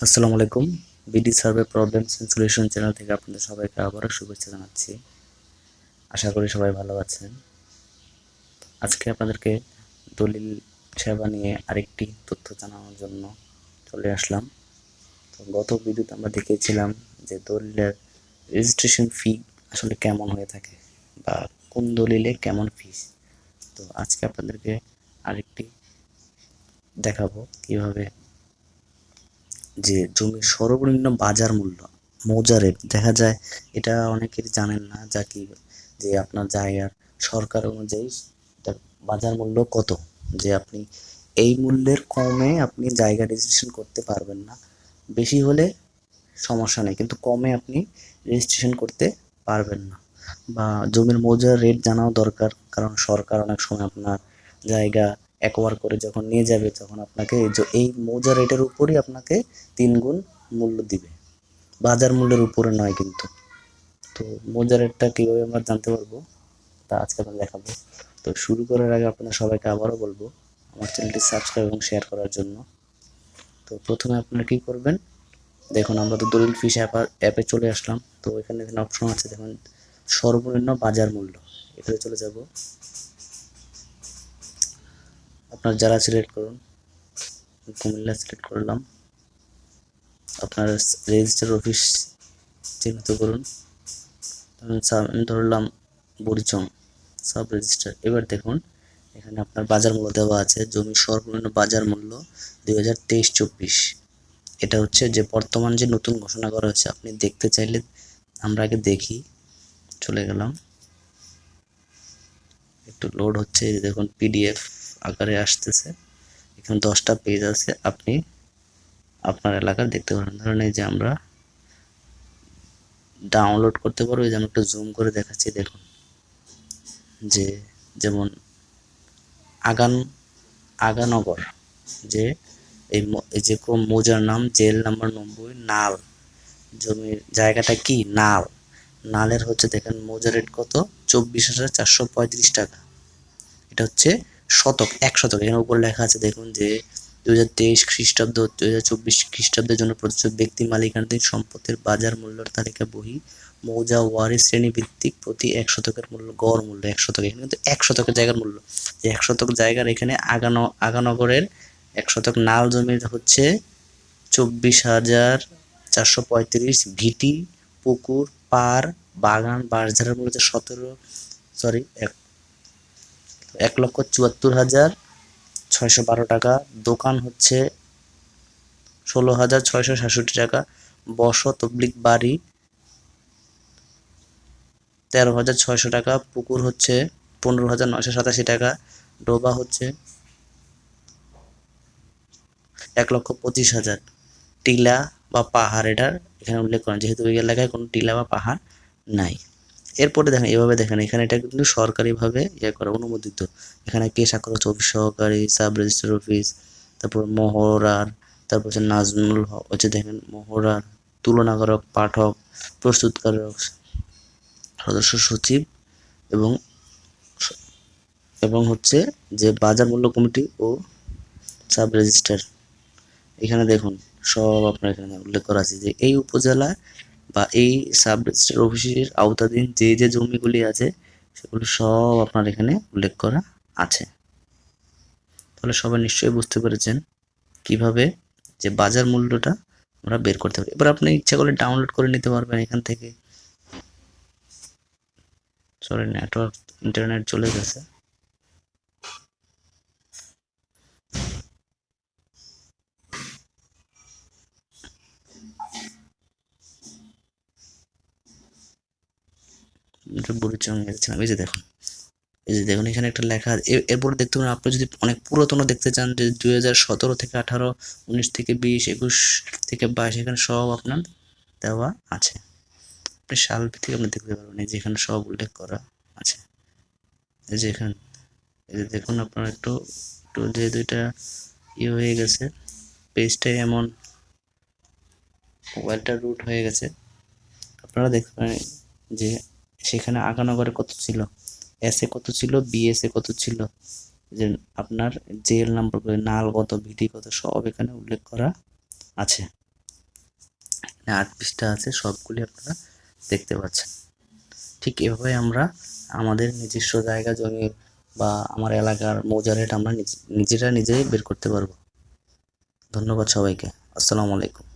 আসসালামু আলাইকুম। BD survey problems and solution channel থেকে আপনাদের সবাইকে আবারও শুভেচ্ছা জানাচ্ছি। আশা করি সবাই ভালো আছেন। আজকে আপনাদেরকে দলিল সেবা নিয়ে আরেকটি তথ্য জানানোর জন্য চলে আসলাম। তো গত ভিডিওতে আমরা দেখিয়েছিলাম যে দলিলের রেজিস্ট্রেশন ফি আসলে কেমন হয়ে থাকে বা কোন দলিলে কেমন ফিস। তো আজকে আপনাদেরকে আরেকটি দেখাবো কিভাবে যে জমির সর্বনিম্ন বাজার মূল্য মৌজা রেট দেখা যায়। এটা অনেকেরই জানেন না যা কি যে আপনার জায়গার সরকার অনুযায়ী এটার বাজার মূল্য কত, যে আপনি এই মূল্যের কমে আপনি জায়গা রেজিস্ট্রেশন করতে পারবেন না। বেশি হলে সমস্যা নেই, কিন্তু কমে আপনি রেজিস্ট্রেশন করতে পারবেন না। বা জমির মৌজার রেট জানাও দরকার, কারণ সরকার অনেক সময় আপনার জায়গা একোয়ার করে যখন নিয়ে যাবে তখন আপনাকে এই মৌজা রেটের উপরই আপনাকে 3 গুণ মূল্য দিবে, বাজার মূল্যের উপরে নয় কিন্তু। তো মৌজা রেটটা কীভাবে আমরা জানতে পারবো তা আজকে আমরা দেখাবো। তো শুরু করার আগে আপনাদের সবাইকে আবারও বলবো আমার চ্যানেলটি সাবস্ক্রাইব এবং শেয়ার করার জন্য। তো প্রথমে আপনারা কী করবেন, দেখুন আমরা তো দলিল ফিস অ্যাপে চলে আসলাম। তো এখানে অপশন আছে, দেখুন সর্বনিম্ন বাজার মূল্য, এখানে চলে যাব। আপনার যারা সিলেক্ট করুন, কুমিল্লা সিলেক্ট করলাম। আপনার রেজিস্টার অফিস চিহ্নিত করুন, আমি ধরলাম বুড়িচং সাব রেজিস্টার। এবার দেখুন এখানে আপনার বাজার মূল্য দেওয়া আছে, জমির সর্বনিম্ন বাজার মূল্য 2023-24। এটা হচ্ছে যে বর্তমান যে নতুন ঘোষণা করা হয়েছে। আপনি দেখতে চাইলে আমরা আগে দেখি, চলে গেলাম, একটু লোড হচ্ছে। দেখুন পিডিএফ আকারে আসতেছে, এখানে 10টা পেজ আছে, আপনি আপনার এলাকার দেখতে পারেন। ধরেন এই যে আমরা ডাউনলোড করতে পারবো, এই যে আমি একটু জুম করে দেখাচ্ছি। দেখুন যে যেমন আগানগর, যে এই যে মৌজার নাম জেল নাম্বার 90 নাল, জমির জায়গাটা কি নাল, নালের হচ্ছে দেখেন মৌজা রেট কত, 24,435 টাকা। এটা হচ্ছে শতক, 1 শতক। এখানে উপর লেখা আছে দেখুন যে 2023 খ্রিস্টাব্দ 2024 খ্রিস্টাব্দের জন্য প্রযোজ্য ব্যক্তি মালিকানাধীন সম্পত্তির বাজার মূল্যের তালিকা বহি মৌজা ওয়ারি শ্রেণী ভিত্তিক প্রতি 1 শতকের মূল্য, গড় মূল্য 1 শতক। এখানে কিন্তু 1 শতকের জায়গার মূল্য, যে 1 শতক জায়গার এখানে আগানগরের 1 শতক নাল জমির হচ্ছে 24,435। ভিটি, পুকুর, পার, বাগান, বাঁশঝাড়ের মূল্য হচ্ছে 1,74,612 টাকা। দোকান হচ্ছে 16,666 টাকা। বসত অবলিক বাড়ি 13,600 টাকা। পুকুর হচ্ছে 15,987 টাকা। ডোবা হচ্ছে 1,25,000। টিলা বা পাহাড় এটার এখানে উল্লেখ করেন, যেহেতু ওই এলাকায় কোনো টিলা বা পাহাড় নাই। এরপরে দেখেন, এভাবে দেখেন এখানে এটা কিন্তু সরকারিভাবে করা অনুমোদিত। এখানে কে স্বাক্ষর হচ্ছে, অফিস সহকারী, সাব রেজিস্ট্রার অফিস, তারপর মোহরার, তারপর হচ্ছে নাজমুল হক হচ্ছে দেখেন মোহরার, তুলনাকারক, পাঠক, প্রস্তুতকারক, সদস্য সচিব এবং এবং হচ্ছে যে বাজার মূল্য কমিটি ও সাব রেজিস্ট্রার। এখানে দেখুন সব আপনার এখানে উল্লেখ করা আছে যে এই উপজেলা বা এই সাব রেজিস্ট্রার অফিসের আওতাধীন যে যে জমিগুলি আছে সেগুলো সব আপনার এখানে উল্লেখ করা আছে। তাহলে সবাই নিশ্চয়ই বুঝতে পেরেছেন কিভাবে যে বাজার মূল্যটা আমরা বের করতে পারি। এবার আপনি ইচ্ছা করলে ডাউনলোড করে নিতে পারবেন এখান থেকে। সরি, নেটওয়ার্ক ইন্টারনেট চলে গেছে। বুড়িচং গেছিলাম। এই যে দেখুন, এই যে দেখুন এখানে একটা লেখা। এরপরে দেখতে পারেন, আপনি যদি অনেক পুরাতন দেখতে চান, যে 2017 থেকে 18, 19 থেকে 20, 21 থেকে 22, এখানে সব আপনার দেওয়া আছে। আপনি সাল থেকে আপনি দেখতে পারবেন, এই যে এখানে সব উল্লেখ করা আছে। এই যে এখানে এই যে দেখুন আপনার একটু একটু যে দুইটা হয়ে গেছে, পেজটাই এমন, মোবাইলটা রুট হয়ে গেছে। আপনারা দেখতে পারেন যে সেখানে আগানগরে কত ছিল, এসে কত ছিল, বিএসএ কত ছিল, যে আপনার জেল নাম্বার, নাল কত, ভিটি কত, সব এখানে উল্লেখ করা আছে। 8 পৃষ্ঠা আছে, সবগুলি আপনারা দেখতে পাচ্ছেন। ঠিক এভাবে আমরা আমাদের নিজস্ব জায়গা জমি বা আমার এলাকার মৌজা রেট আমরা নিজেরাই বের করতে পারবো। ধন্যবাদ সবাইকে। আসসালামু আলাইকুম।